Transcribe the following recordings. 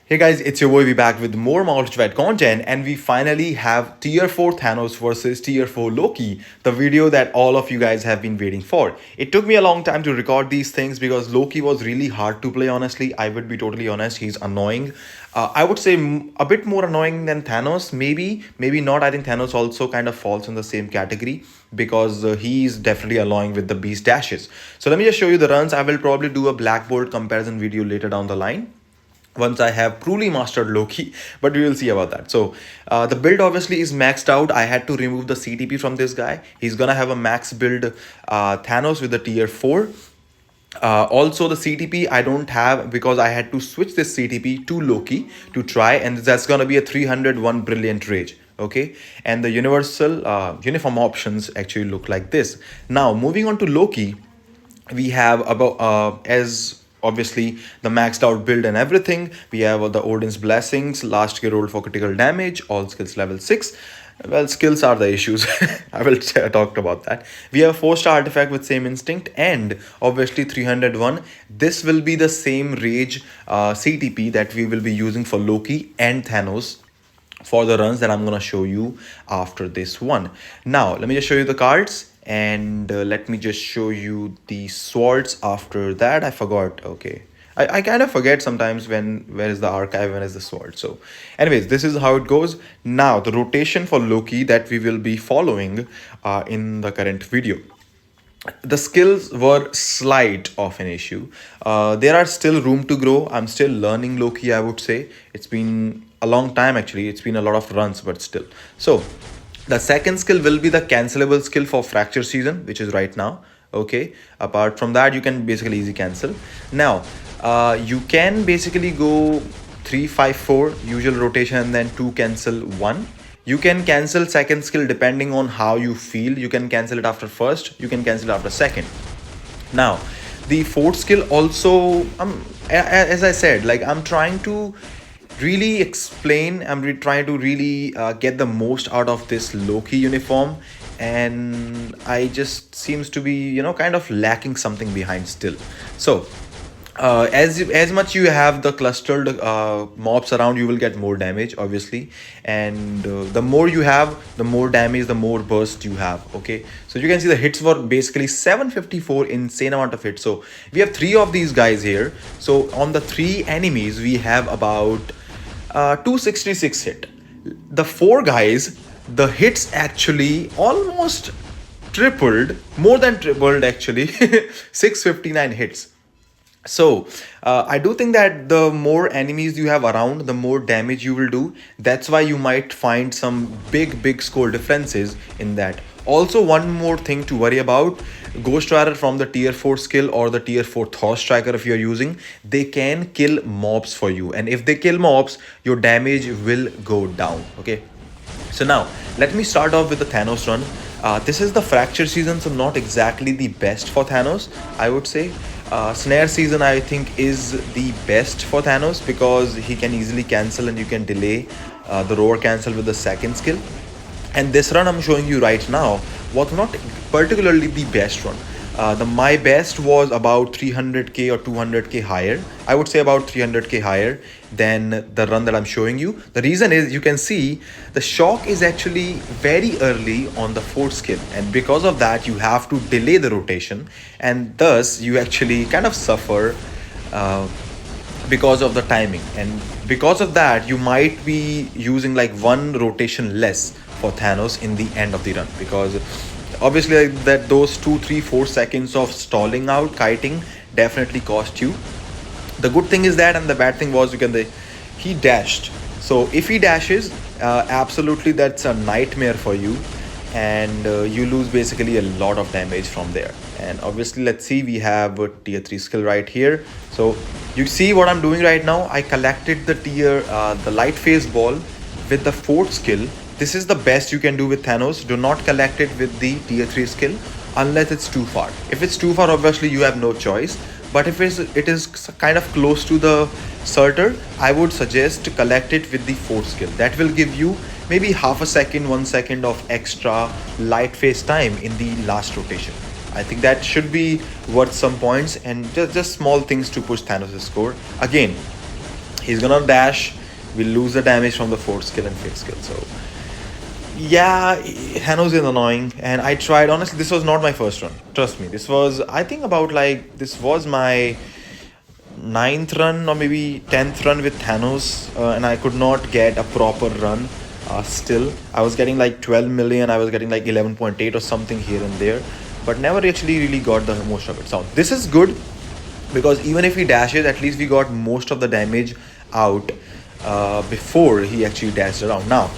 Hey guys, it's your boy. We back with more Multiplied content, and we finally have Tier 4 Thanos versus Tier 4 Loki, the video that all of you guys have been waiting for. It took me a long time to record these things because Loki was really hard to play, honestly. I would be totally honest, he's annoying. I would say a bit more annoying than Thanos, maybe not. I think Thanos also kind of falls in the same category because he's definitely annoying with the beast dashes. So let me just show you the runs. I will probably do a blackboard comparison video later down the line once I have truly mastered Loki, but we will see about that. So the build obviously is maxed out. I had to remove the CTP from this guy. He's gonna have a max build Thanos with the tier 4. Also the CTP I don't have because I had to switch this CTP to Loki to try, and that's gonna be a 301 brilliant rage. Okay, and the universal uniform options actually look like this. Now moving on to Loki, we have about as obviously the maxed out build and everything. We have the Odin's blessings, last gear roll for critical damage, all skills level 6. Well, skills are the issues. I will talk about that. We have 4-star artifact with same instinct, and obviously 301. This will be the same rage CTP that we will be using for Loki and Thanos for the runs that I'm gonna show you after this one. Now let me just show you the cards, and let me just show you the swords after that. I forgot. Okay, I kind of forget sometimes where is the archive, when is the sword. So anyways, this is how it goes. Now the rotation for Loki that we will be following in the current video. The skills were slight of an issue. There are still room to grow. I'm still learning Loki, I would say. It's been a long time actually. It's been a lot of runs, but still. So the second skill will be the cancelable skill for fracture season, which is right now. Okay, apart from that, you can basically easy cancel. Now you can basically go 3-5-4 usual rotation and then 2 cancel 1. You can cancel second skill depending on how you feel. You can cancel it after first, you can cancel it after second. Now the fourth skill also, as I said, like I'm trying to really explain, trying to really get the most out of this Loki uniform, and I just seems to be, you know, kind of lacking something behind still. So as much you have the clustered mobs around, you will get more damage obviously, and the more you have, the more damage, the more burst you have. Okay, so you can see the hits were basically 754, insane amount of hits. So we have 3 of these guys here. So on the 3 enemies we have about 266 hit. The 4 guys, the hits actually almost tripled, more than tripled actually. 659 hits. So I do think that the more enemies you have around, the more damage you will do. That's why you might find some big score differences in that. Also, one more thing to worry about: Ghost Rider from the tier 4 skill or the tier 4 Thor Striker, if you're using, they can kill mobs for you, and if they kill mobs, your damage will go down. Okay, so now let me start off with the Thanos run. This is the fracture season, so not exactly the best for Thanos, I would say. Snare season I think is the best for Thanos because he can easily cancel and you can delay the roar cancel with the second skill. And this run I'm showing you right now was not particularly the best run. My best was about 300k or 200k higher. I would say about 300k higher than the run that I'm showing you. The reason is, you can see the shock is actually very early on the 4th skill, and because of that you have to delay the rotation, and thus you actually kind of suffer because of the timing, and because of that you might be using like 1 rotation less for Thanos in the end of the run, because obviously like, that those 2 3 4 seconds of stalling out kiting definitely cost you. The good thing is that, and the bad thing was, he dashed. So if he dashes, absolutely that's a nightmare for you, and you lose basically a lot of damage from there. And obviously, let's see, we have a tier 3 skill right here. So you see what I'm doing right now. I collected the light phase ball with the 4th skill. This is the best you can do with Thanos. Do not collect it with the tier 3 skill unless it's too far. If it's too far, obviously you have no choice. But if it is kind of close to the Surtur, I would suggest to collect it with the 4th skill. That will give you maybe half a second, 1 second of extra light phase time in the last rotation. I think that should be worth some points, and just small things to push Thanos' score. Again, He's gonna dash. We'll lose the damage from the fourth skill and fifth skill. So yeah, Thanos is annoying, and I tried. Honestly, this was not my first run. Trust me, this was, I think, about like, this was my ninth run or maybe 10th run with Thanos, and I could not get a proper run. Still, I was getting like 12 million. I was getting like 11.8 or something here and there, but never actually really got the most of it. So this is good because even if he dashes, at least we got most of the damage out before he actually dashed around. Now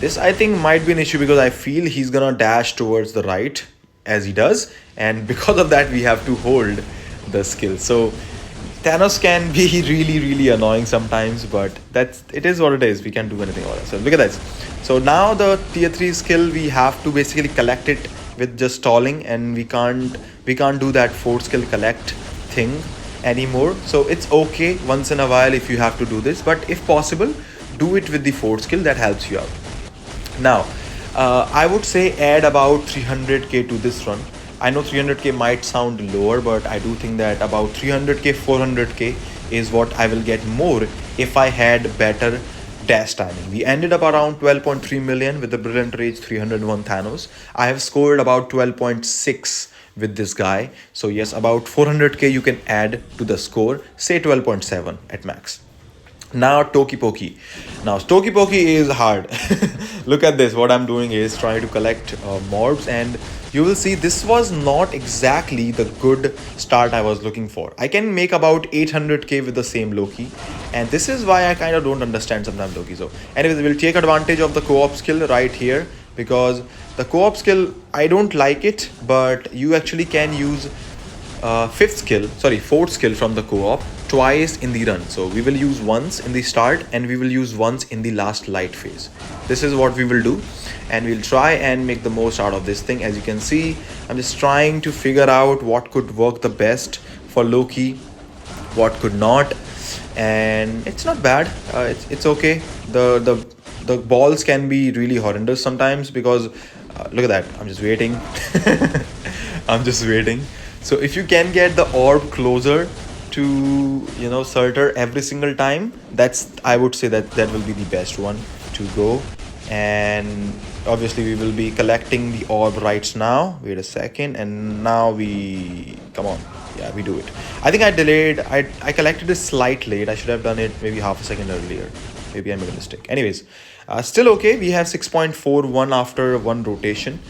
this, I think, might be an issue because I feel he's gonna dash towards the right as he does, and because of that we have to hold the skill. So Thanos can be really annoying sometimes, but it is what it is. We can't do anything about it. So look at this. So now the tier 3 skill, we have to basically collect it with just stalling, and we can't do that fourth skill collect thing anymore. So it's okay once in a while if you have to do this, but if possible, do it with the fourth skill. That helps you out. Now, I would say add about 300k to this run. I know 300k might sound lower, but I do think that about 300k, 400k is what I will get more if I had better dash timing. We ended up around 12.3 million with the Brilliant Rage 301 Thanos. I have scored about 12.6 with this guy. So yes, about 400k you can add to the score, say 12.7 at max. Now Toki Poki. Now Toki Poki is hard. Look at this. What I'm doing is trying to collect mobs, and you will see this was not exactly the good start I was looking for. I can make about 800k with the same Loki, and this is why I kind of don't understand sometimes Loki. So anyways, we'll take advantage of the co-op skill right here, because the co-op skill, I don't like it, but you actually can use fourth skill from the co-op twice in the run. So we will use once in the start and we will use once in the last light phase. This is what we will do, and we'll try and make the most out of this thing. As you can see, I'm just trying to figure out what could work the best for Loki, what could not, and it's not bad. It's okay. The balls can be really horrendous sometimes because look at that. I'm just waiting. I'm just waiting. So if you can get the orb closer to, Surtur every single time, I would say that will be the best one to go. And obviously we will be collecting the orb right now. Wait a second, and now come on. Yeah, we do it. I think I delayed. I collected it slight late. I should have done it maybe half a second earlier. Maybe I made a mistake. Anyways, still okay. We have 6.41 after one rotation.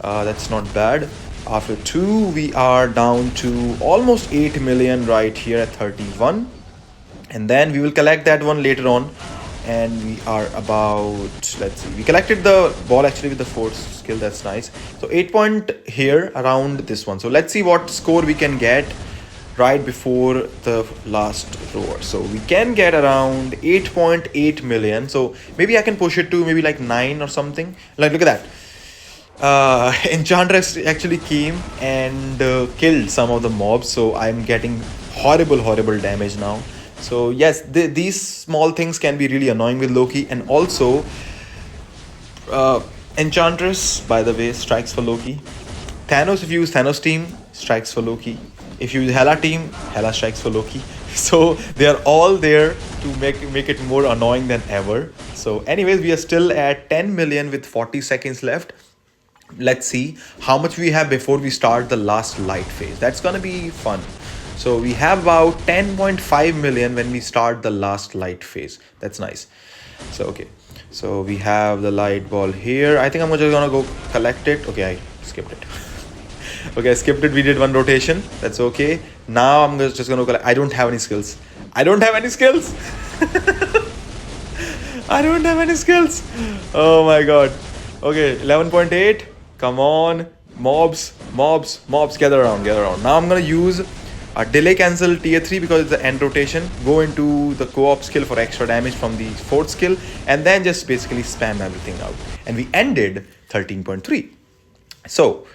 That's not bad. After 2, we are down to almost 8 million right here at 31. And then we will collect that one later on. And we are about, let's see, we collected the ball actually with the fourth skill. That's nice. So 8 point here around this one. So let's see what score we can get right before the last roar. So we can get around 8.8 million. So maybe I can push it to maybe like 9 or something. Like, look at that. Enchantress actually came and killed some of the mobs, so I'm getting horrible damage now. So yes, these small things can be really annoying with Loki. And also Enchantress, by the way, strikes for Loki. Thanos, if you use Thanos team, strikes for Loki. If you use Hela team, Hela strikes for Loki. So they are all there to make it more annoying than ever. So anyways, we are still at 10 million with 40 seconds left. Let's see how much we have before we start the last light phase. That's gonna be fun. So we have about 10.5 million when we start the last light phase. That's nice. So okay, so we have the light ball here. I think I'm just gonna go collect it. Okay, I skipped it. Okay, I skipped it. We did one rotation. That's okay. Now I'm just gonna collect. I don't have any skills. I don't have any skills. I don't have any skills. Oh my god. Okay, 11.8. Come on, mobs, gather around. Now I'm gonna use a delay cancel tier 3 because it's the end rotation. Go into the co-op skill for extra damage from the fourth skill, and then just basically spam everything out. And we ended 13.3. So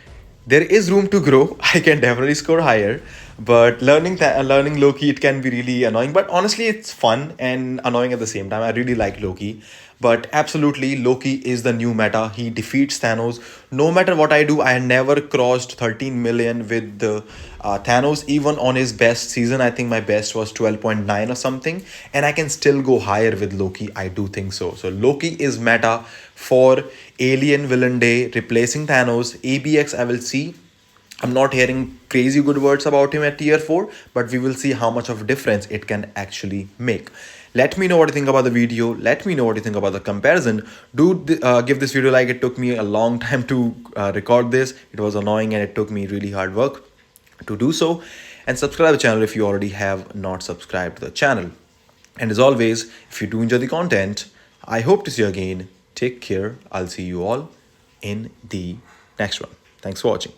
there is room to grow. I can definitely score higher, But learning Loki, it can be really annoying, but honestly it's fun and annoying at the same time. I really like Loki. But absolutely, Loki is the new meta. He defeats Thanos. No matter what I do, I never crossed 13 million with the Thanos. Even on his best season, I think my best was 12.9 or something, and I can still go higher with Loki. I do think so. So Loki is meta for Alien Villain Day, replacing Thanos. ABX, I will see. I'm not hearing crazy good words about him at tier 4, but we will see how much of a difference it can actually make. Let me know what you think about the video. Let me know what you think about the comparison. Do give this video a like. It took me a long time to record this. It was annoying and it took me really hard work to do so. And subscribe to the channel if you already have not subscribed to the channel. And as always, if you do enjoy the content, I hope to see you again. Take care. I'll see you all in the next one. Thanks for watching.